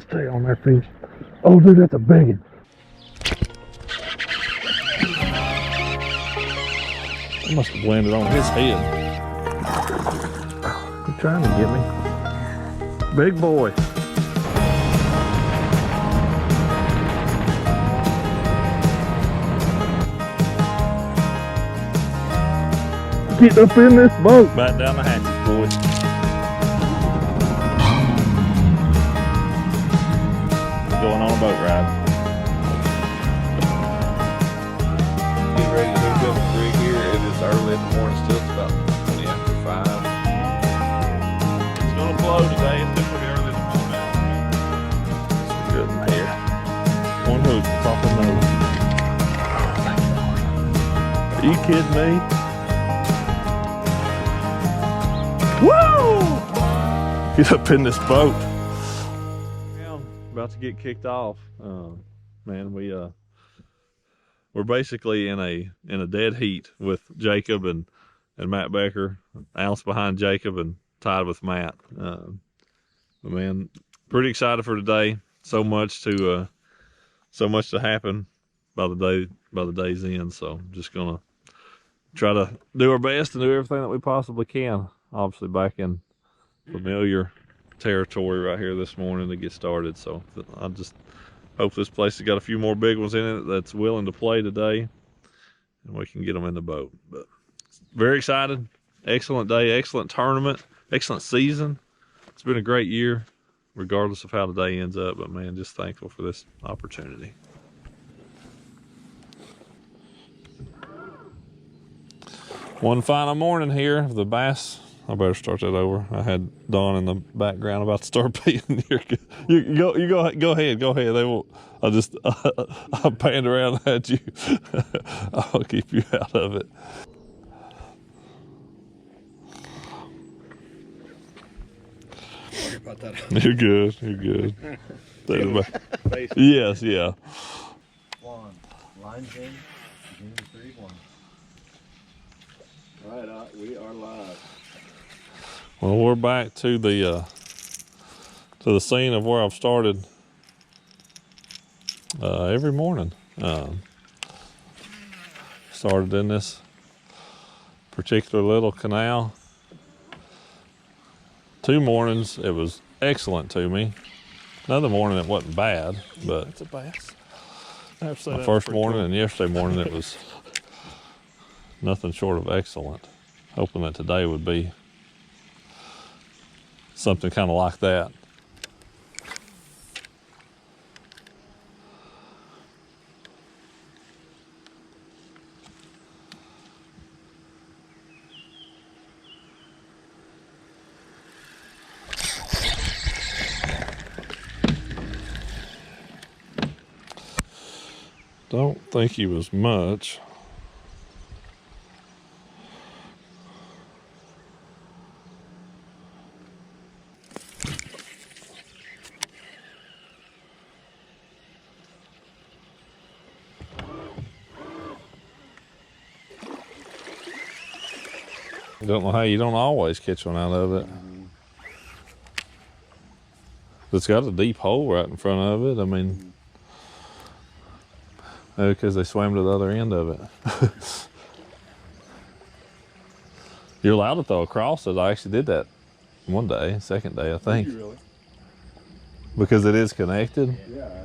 Stay on that fish. Oh, dude, that's a big one. I must have landed on his head. He's trying to get me. Big boy. Get up in this boat. Back down the hatches, boys. Going on a boat ride. Getting ready to hook up the rig here. It is early in the morning still. It's about 20 after 5. It's gonna blow today. It's still pretty early in the morning. It's good in there. One hook, top of the nose. Are you kidding me? Woo! Get up in this boat. About to get kicked off. Man, we're basically in a dead heat with Jacob and Matt Becker, an ounce behind Jacob and tied with Matt. But man, pretty excited for today. So much to happen by the day's end. So just gonna try to do our best and do everything that we possibly can. Obviously back in familiar territory right here this morning to get started. So I just hope this place has got a few more big ones in it that's willing to play today and we can get them in the boat. But very excited. Excellent day, excellent tournament, excellent season. It's been a great year regardless of how the day ends up, but man, just thankful for this opportunity. One final morning here of the bass. I better start that over. I had Dawn in the background about to start peeing. You go ahead. They won't. I panned around at you. I'll keep you out of it. Sorry about that. You're good. Take it back. Yes, yeah. One. Line change. Beginning 3-1. All right, we are live. Well, we're back to the scene of where I've started every morning. Started in this particular little canal. 2 mornings it was excellent to me. Another morning it wasn't bad, but It's a bass. my first morning and yesterday morning it was nothing short of excellent. Hoping that today would be something kind of like that. Don't think he was much. I don't know how you don't always catch one out of it. It's got a deep hole right in front of it. I mean, because they swam to the other end of it. You're allowed to throw across it. I actually did that one day, second day, I think. Did you really? Because it is connected. Yeah.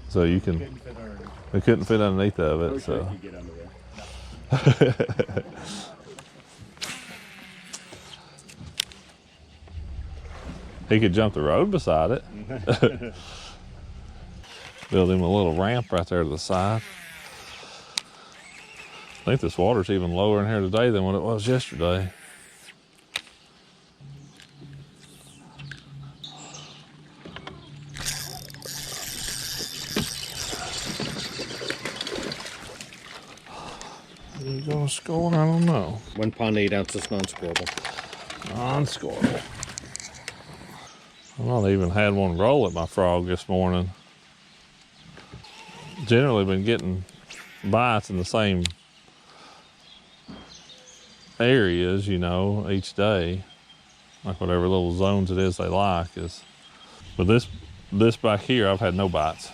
So you can, it couldn't fit underneath of it, so. You get under there. He could jump the road beside it. Build him a little ramp right there to the side. I think this water's even lower in here today than what it was yesterday. You gonna score? I don't know. 1 pound 8 ounces non-scorable. Non-scorable. I've not even had one roll at my frog this morning. Generally been getting bites in the same areas, you know, each day. Like whatever little zones it is they like is. But this this back here, I've had no bites.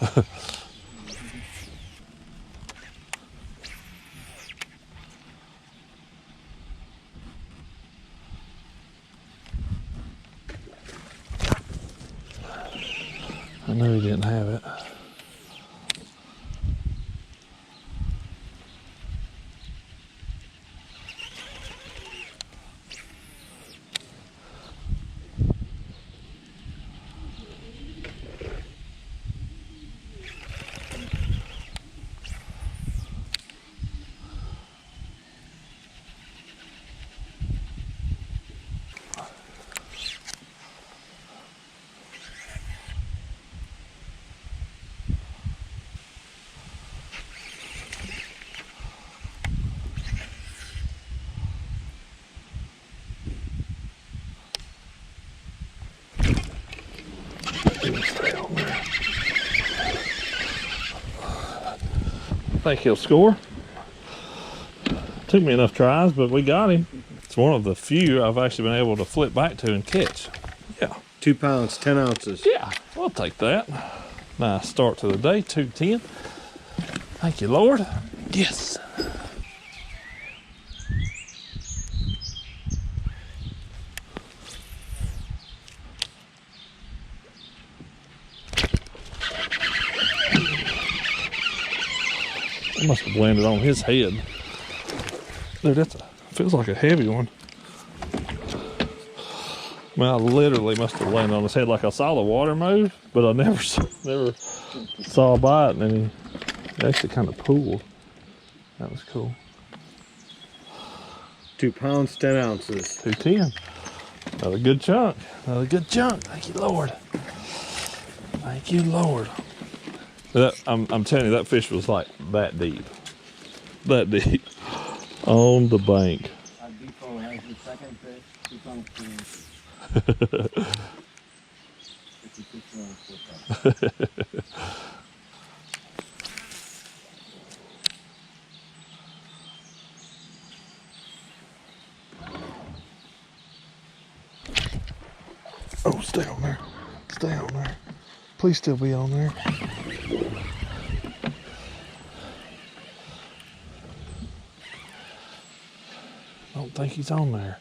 I knew he didn't have it. I think he'll score. Took me enough tries, but we got him. It's one of the few I've actually been able to flip back to and catch. Yeah. 2 pounds, 10 ounces. Yeah, we'll take that. Nice start to the day, 210. Thank you, Lord. Yes. Must have landed on his head. Dude, feels like a heavy one. I mean, I literally must have landed on his head. Like I saw the water move, but I never saw a bite, and he actually kind of pulled. That was cool. 2 pounds, 10 ounces. 210. Another good chunk. Another good chunk. Thank you, Lord. Thank you, Lord. I'm telling you, that fish was like that deep. That deep. On the bank. I'd be full as the second fish, 2 pounds, 10 ounces. Oh, stay on there. Stay on there. Please still be on there. I don't think he's on there.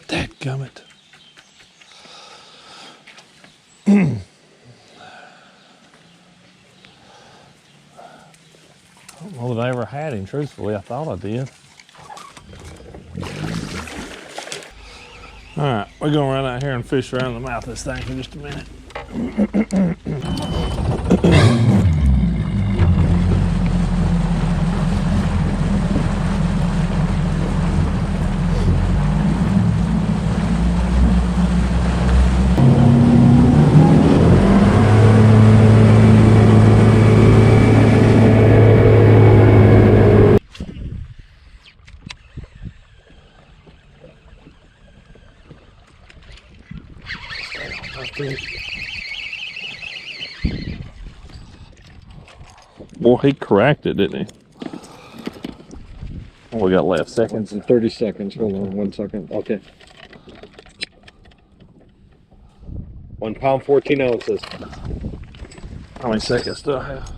Dadgummit. I don't know that I ever had him, truthfully. I thought I did. All right, we're gonna run out here and fish around the mouth of this thing for just a minute. Boy, he cracked it, didn't he? What we got left? Seconds? And 30 seconds. Hold on 1 second. Okay. 1 pound, 14 ounces. How many seconds do I have?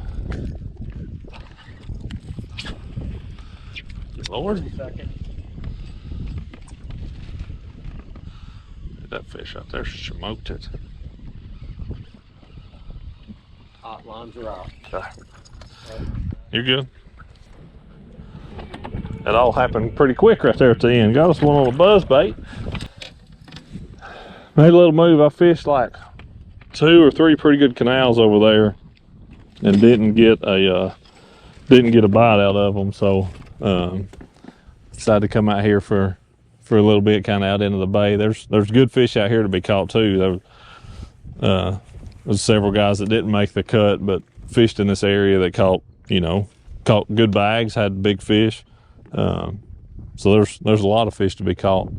Lord. Second. That fish out there smoked it. Hot lines are out. Okay. You're good. It all happened pretty quick right there at the end. Got us one on a buzz bait. Made a little move. I fished like 2 or 3 pretty good canals over there, and didn't get a bite out of them. So decided to come out here for a little bit, kind of out into the bay. There's good fish out here to be caught too. There's several guys that didn't make the cut, but fished in this area that caught good bags, had big fish. So there's a lot of fish to be caught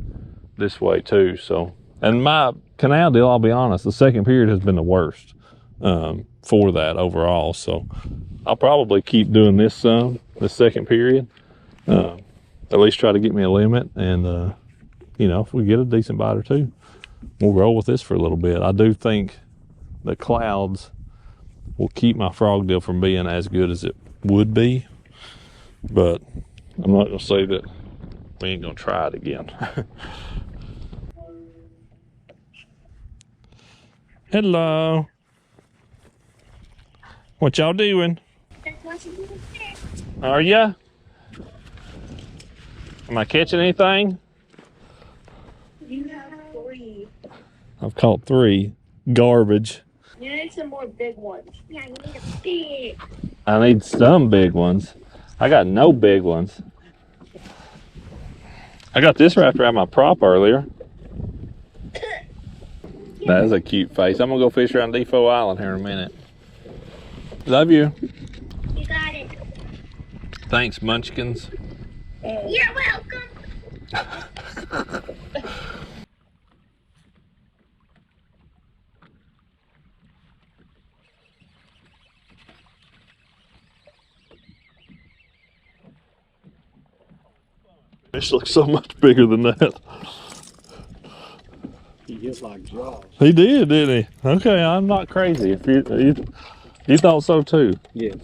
this way too. So, and my canal deal, I'll be honest, the second period has been the worst for that overall. So I'll probably keep doing this second period. At least try to get me a limit, and if we get a decent bite or two, we'll roll with this for a little bit. I do think the clouds will keep my frog deal from being as good as it would be. But I'm not gonna say that we ain't gonna try it again. Hello. What y'all doing? Are ya? Am I catching anything? You have 3. I've caught 3. Garbage. You need some more big ones. Yeah, you need a big. I need some big ones. I got no big ones. I got this wrapped around my prop earlier. That is a cute face. I'm gonna go fish around Defoe Island here in a minute. Love you. You got it. Thanks, Munchkins. You're welcome. Fish looks so much bigger than that. He just like Jaws. He did, didn't he? Okay, I'm not crazy. If you thought so too. Yes.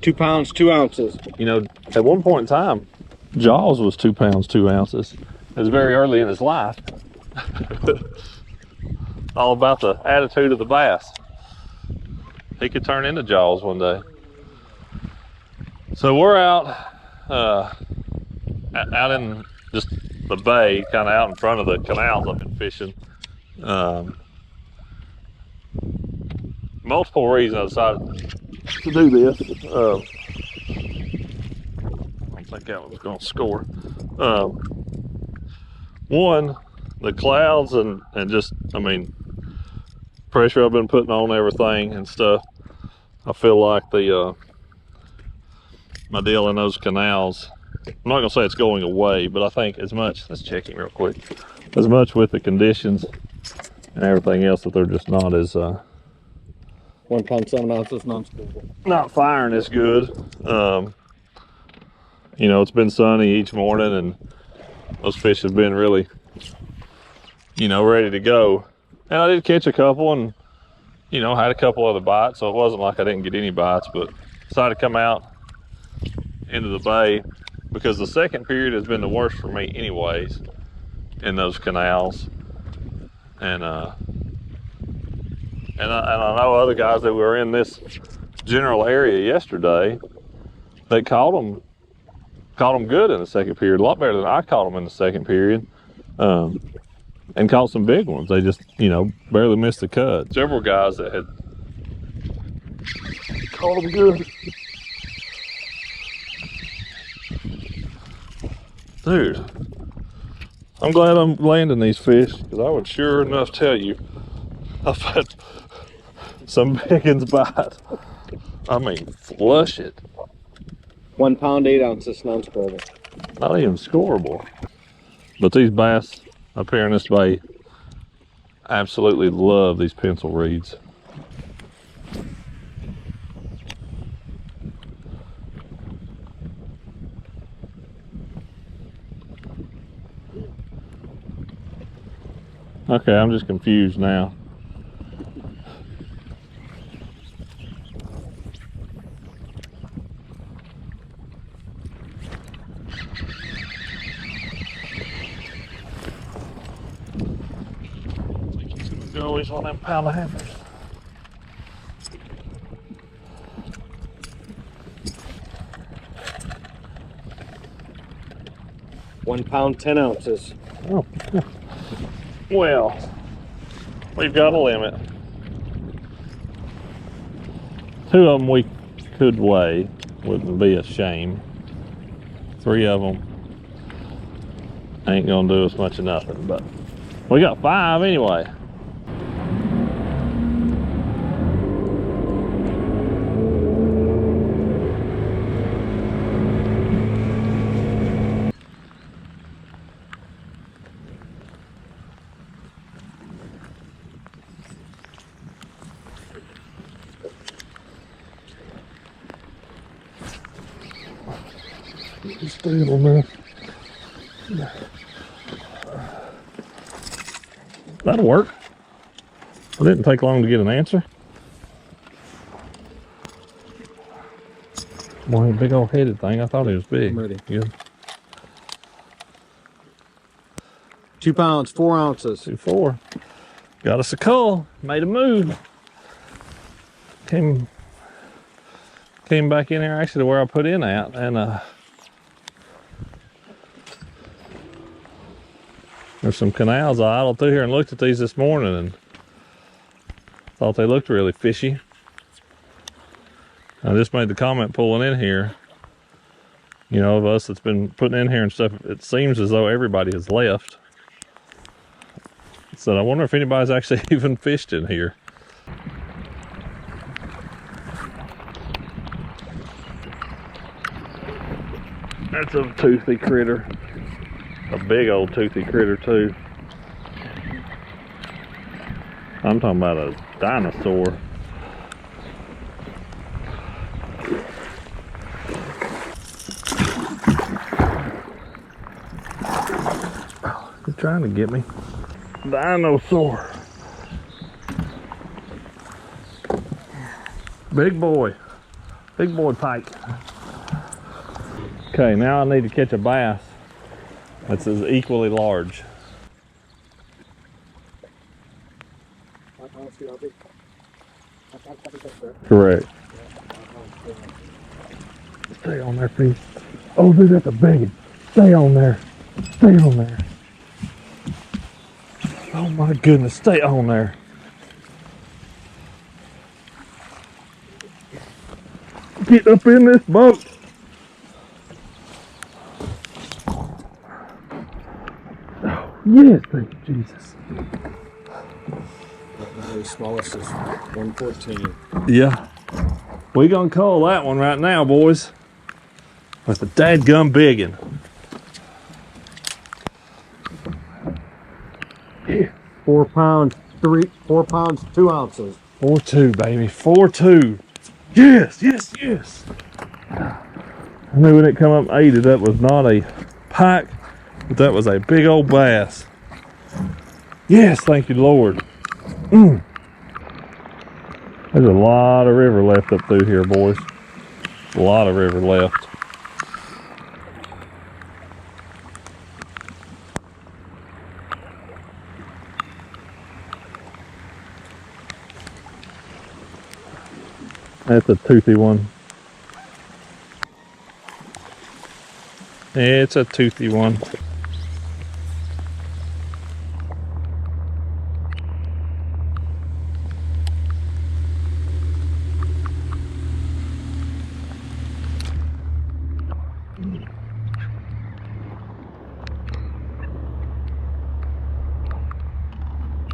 2 pounds, 2 ounces. You know, at one point in time, Jaws was 2 pounds, 2 ounces. It was very early in his life. All about the attitude of the bass. He could turn into Jaws one day. So we're out in just the bay, kind of out in front of the canals I've been fishing. Multiple reasons I decided to do this. I don't think that was going to score. One, the clouds and just, I mean, pressure I've been putting on everything and stuff. I feel like the my deal in those canals, I'm not gonna say it's going away, but I think as much, let's check it real quick, as much with the conditions and everything else, that they're just not as 1 pound, 7 ounces, non-scoopable. not firing as good. You know, it's been sunny each morning and those fish have been really, you know, ready to go. And I did catch a couple and, you know, had a couple other bites, so it wasn't like I didn't get any bites, but decided to come out into the bay because the second period has been the worst for me anyways in those canals. And I know other guys that were in this general area yesterday, they caught them good in the second period, a lot better than I caught them in the second period, and caught some big ones. They just, you know, barely missed the cut. Several guys that had caught them good. Dude, I'm glad I'm landing these fish, because I would sure enough tell you I've had some big ones bite. I mean, flush it. 1 pound, 8 ounces, non-scoopable. Not even scoreable. But these bass up here in this bay absolutely love these pencil reeds. Okay, I'm just confused now. Go, he's one of them pound and halfers. £1 pound, 10 ounces. Oh. Well, we've got a limit. 2 of them we could weigh, wouldn't be a shame. 3 of them ain't gonna do us much of nothing, but we got 5 anyway. Stay on there. That'll work. It didn't take long to get an answer. Boy, big old headed thing. I thought he was big. I'm ready. Good. 2 pounds, 4 ounces. 2-4. Got us a call. Made a move. Came back in there actually to where I put in at, and there's some canals I idled through here and looked at these this morning and thought they looked really fishy. I just made the comment pulling in here, you know, of us that's been putting in here and stuff, it seems as though everybody has left. So I wonder if anybody's actually even fished in here. That's a toothy critter. A big old toothy critter too. I'm talking about a dinosaur. He's trying to get me. Dinosaur. Big boy. Big boy pike. Okay, now I need to catch a bass that's as equally large. Correct. Stay on there, please. Oh, dude, that's a big one. Stay on there. Stay on there. Oh my goodness, stay on there. Get up in this boat. Oh, yes, thank you, Jesus. The smallest is 114. Yeah. We gonna call that one right now, boys. That's a dadgum biggin. Yeah. 4 pounds, 2 ounces. 4-2, baby. 4-2. Yes, yes, yes. I knew when it come up 80, that was not a pike, but that was a big old bass. Yes, thank you, Lord. There's a lot of river left up through here, boys. A lot of river left. That's a toothy one. It's a toothy one.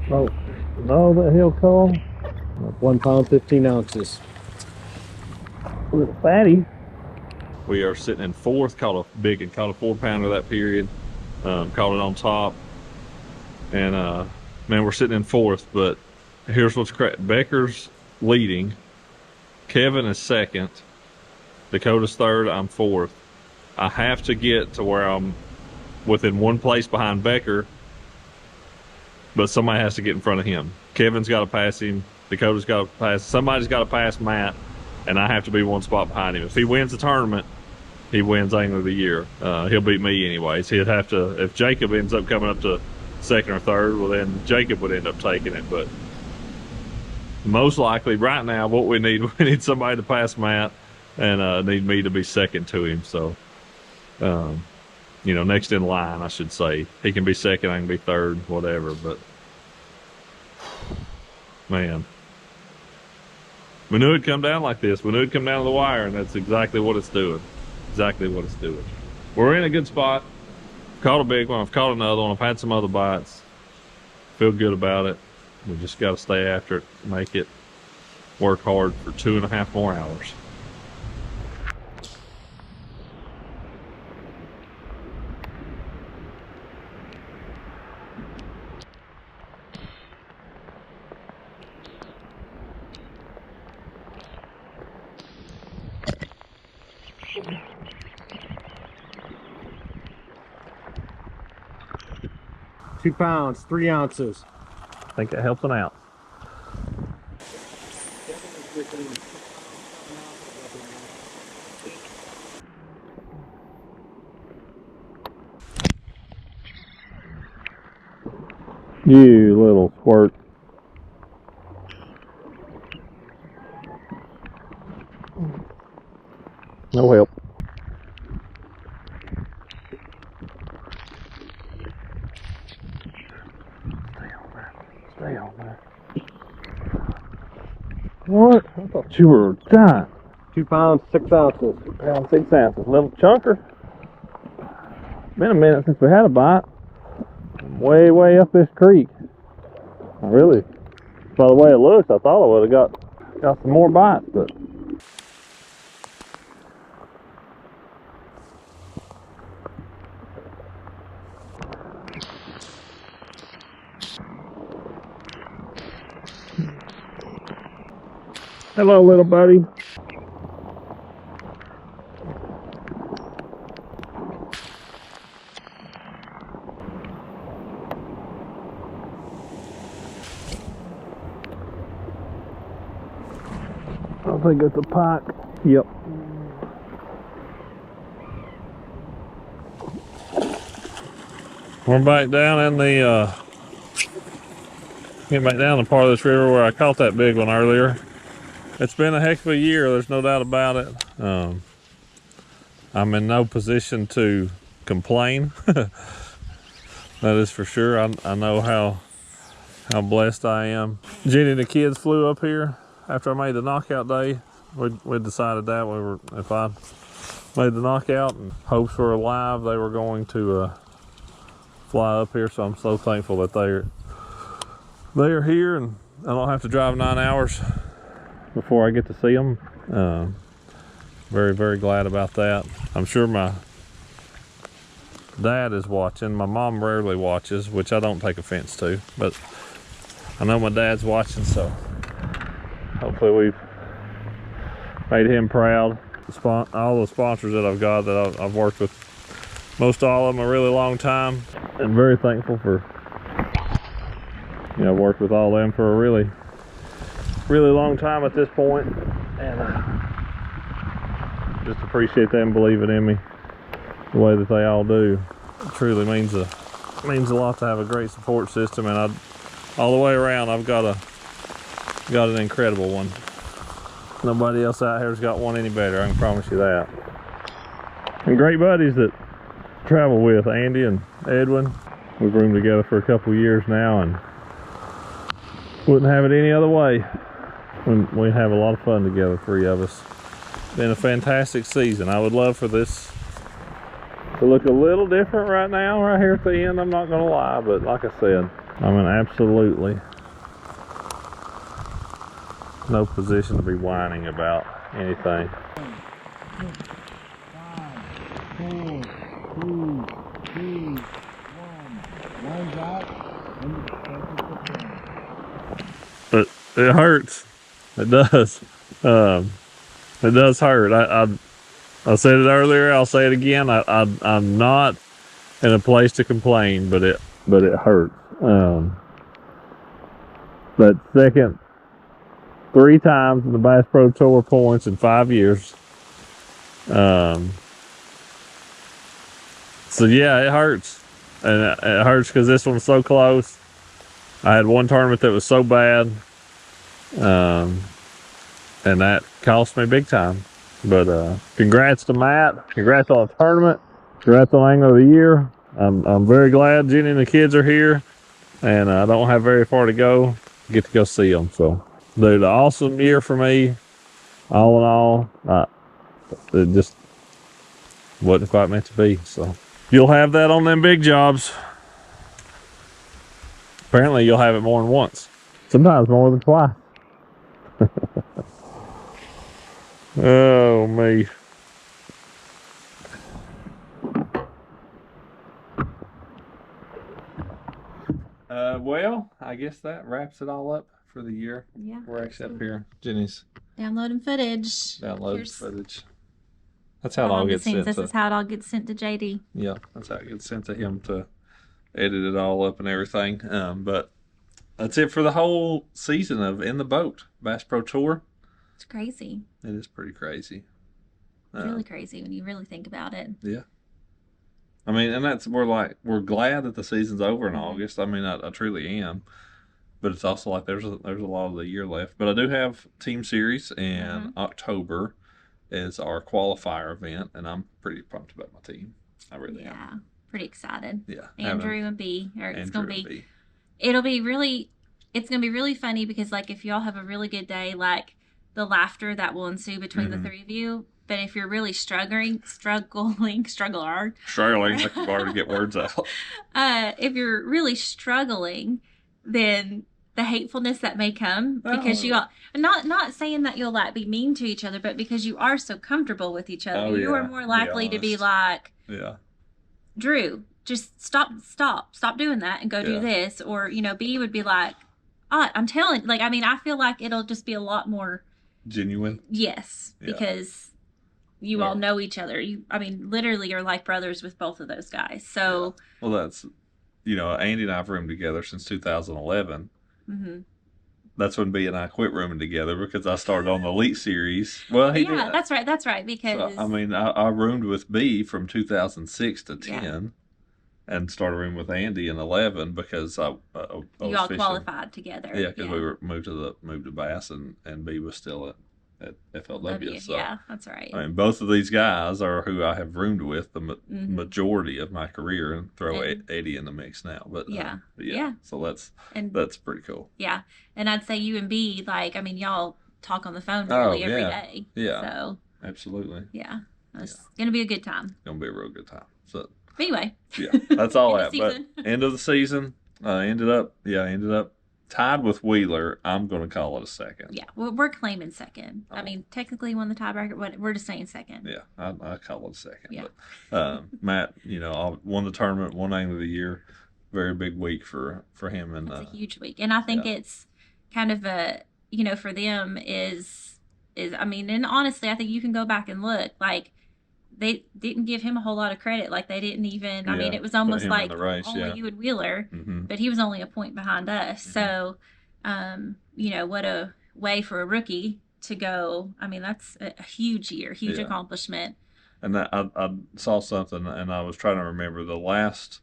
Oh, no, that he'll call. 1 pound, 15 ounces. Little fatty. We are sitting in fourth, caught a big and caught a 4-pounder that period. Caught it on top. And man, we're sitting in fourth, but here's what's correct. Becker's leading. Kevin is second. Dakota's third, I'm fourth. I have to get to where I'm within one place behind Becker, but somebody has to get in front of him. Kevin's got to pass him. Dakota's got to pass. Somebody's got to pass Matt, and I have to be one spot behind him. If he wins the tournament, he wins Angler of the Year. He'll beat me anyways. He'd have to, if Jacob ends up coming up to second or third, well then Jacob would end up taking it. But most likely right now what we need somebody to pass Matt, and need me to be second to him. So, you know, next in line, I should say. He can be second, I can be third, whatever. But man, we knew it'd come down like this. We knew it'd come down to the wire, and that's exactly what it's doing. Exactly what it's doing. We're in a good spot. Caught a big one. I've caught another one. I've had some other bites. Feel good about it. We just got to stay after it, make it work hard for 2.5 more hours. £2, 3 ounces. I think that helps an ounce. You little squirt. No help. Stay on there. What? I thought you were dying. 2 pounds, 6 ounces. 2 pounds, 6 ounces. Little chunker. Been a minute since we had a bite. Way up this creek. I really, by the way it looks, I thought I would have got some more bites, but hello, little buddy. I think it's a pike. Yep. We're back down in the getting back down the part of this river where I caught that big one earlier. It's been a heck of a year, there's no doubt about it. I'm in no position to complain. That is for sure. I know how blessed I am. Jenny and the kids flew up here after I made the knockout day. We decided that if I made the knockout and hopes were alive, they were going to fly up here. So I'm so thankful that they are here and I don't have to drive 9 hours before I get to see them. Very glad about that. I'm sure my dad is watching. My mom rarely watches, which I don't take offense to, but I know my dad's watching, so hopefully we've made him proud. All the sponsors that I've got that I've worked with, most all of them a really long time, and very thankful for, I've worked with all of them for a really long time at this point, and just appreciate them believing in me the way that they all do. It truly means a lot to have a great support system, and all the way around I've got an incredible one. Nobody else out here's got one any better, I can promise you that. And great buddies that travel with, Andy and Edwin. We've roomed together for a couple years now and wouldn't have it any other way. We have a lot of fun together, 3 of us. Been a fantastic season. I would love for this to look a little different right now, right here at the end, I'm not gonna lie, but like I said, I'm in absolutely no position to be whining about anything. 5, 4, 3, 2, 1. One's out. But it hurts. It does. It does hurt. I said it earlier. I'll say it again. I'm not in a place to complain, but it hurts. But second, 3 times in the Bass Pro Tour points in 5 years. So yeah, it hurts, and it hurts because this one's so close. I had one tournament that was so bad, and that cost me big time. But congrats to Matt. Congrats on the tournament. Congrats on Angler of the Year. I'm very glad Jenny and the kids are here, and I don't have very far to go. Get to go see them. So, dude, an awesome year for me. All in all, it just wasn't quite meant to be. So, you'll have that on them big jobs. Apparently, you'll have it more than once. Sometimes more than twice. Oh, me. Well, I guess that wraps it all up for the year. Yeah. We're actually up here. Jenny's Downloading footage. downloading footage. That's how it all gets sent. This is how it all gets sent to JD. Yeah, that's how it gets sent to him to edit it all up and everything. But that's it for the whole season of In the Boat Bass Pro Tour. It's crazy. It is pretty crazy. It's really crazy when you really think about it. Yeah. I mean, and we're glad that the season's over in August. I mean, I truly am. But it's also like there's a lot of the year left. But I do have team series, and October is our qualifier event, and I'm pretty pumped about my team. I really am. Yeah, pretty excited. Yeah, Andrew and B, or it's gonna Andrew and be. B. It'll be really. It's gonna be really funny because like if y'all have a really good day, like the laughter that will ensue between the three of you. But if you're really struggling, Struggling, I can hardly get words out. if you're really struggling, then the hatefulness that may come because you all not saying that you'll like be mean to each other, but because you are so comfortable with each other, you are more likely to be like, Drew, just stop doing that and go do this, or B would be like, oh, I'm telling, like, I mean, I feel like it'll just be a lot more genuine. Yes, because you all know each other. I mean, literally, you're like brothers with both of those guys. So, well, that's Andy and I've roomed together since 2011. That's when B and I quit rooming together because I started on the Elite Series. Well, he did. That's right. Because so, I mean, I roomed with B from 2006 to 10, and started rooming with Andy in 11 because I was you all fishing. Qualified together. Yeah, because we were moved to Bass, and B was still at FLW. So, yeah, that's right. I mean, both of these guys are who I have roomed with the majority of my career, and throw Eddie in the mix now. But so that's pretty cool. Yeah, and I'd say you and B, like, I mean, y'all talk on the phone nearly every day. Yeah, so absolutely. Yeah, it's gonna be a good time. It's gonna be a real good time. So anyway, that's all that. But end of the season, ended up tied with Wheeler. I'm going to call it a second. Yeah, well, we're claiming second. I mean, technically won the tiebreaker, but we're just saying second. Yeah, I call it a second. Yeah. But, Matt, won the tournament, won Angler of the Year. Very big week for him. And it's a huge week. And I think it's kind of a, for them is, I mean, and honestly, I think you can go back and look, like, they didn't give him a whole lot of credit. Like, they didn't even, I mean, it was almost like only you and Wheeler, but he was only a point behind us. So, what a way for a rookie to go. I mean, that's a huge year, huge accomplishment. And I saw something, and I was trying to remember the last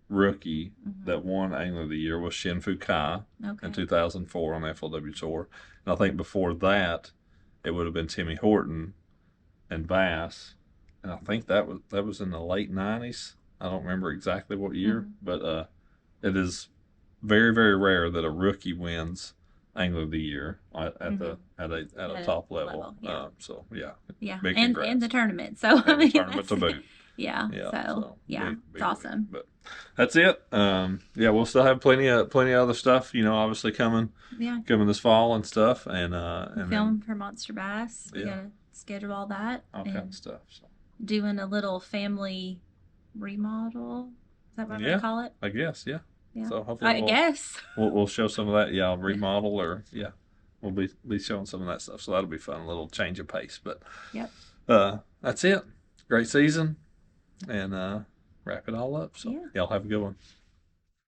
rookie that won Angler of the Year was Shin-Fu Kai in 2004 on the FLW Tour. And I think before that, it would have been Timmy Horton and Bass. And I think that was in the late 90s. I don't remember exactly what year, but it is very, very rare that a rookie wins Angler of the Year at a top level. Big and the tournament. So I mean, tournament to boot. It's awesome. But that's it. We'll still have plenty of other stuff. Obviously coming this fall and stuff, and film for Monster Bass. We gotta schedule all that. All kinds of stuff. So. Doing a little family remodel. Is that what I'm gonna call it? I guess, yeah. So hopefully we'll show some of that. Yeah, remodel or we'll be showing some of that stuff. So that'll be fun. A little change of pace. But that's it. Great season, and wrap it all up. So y'all have a good one.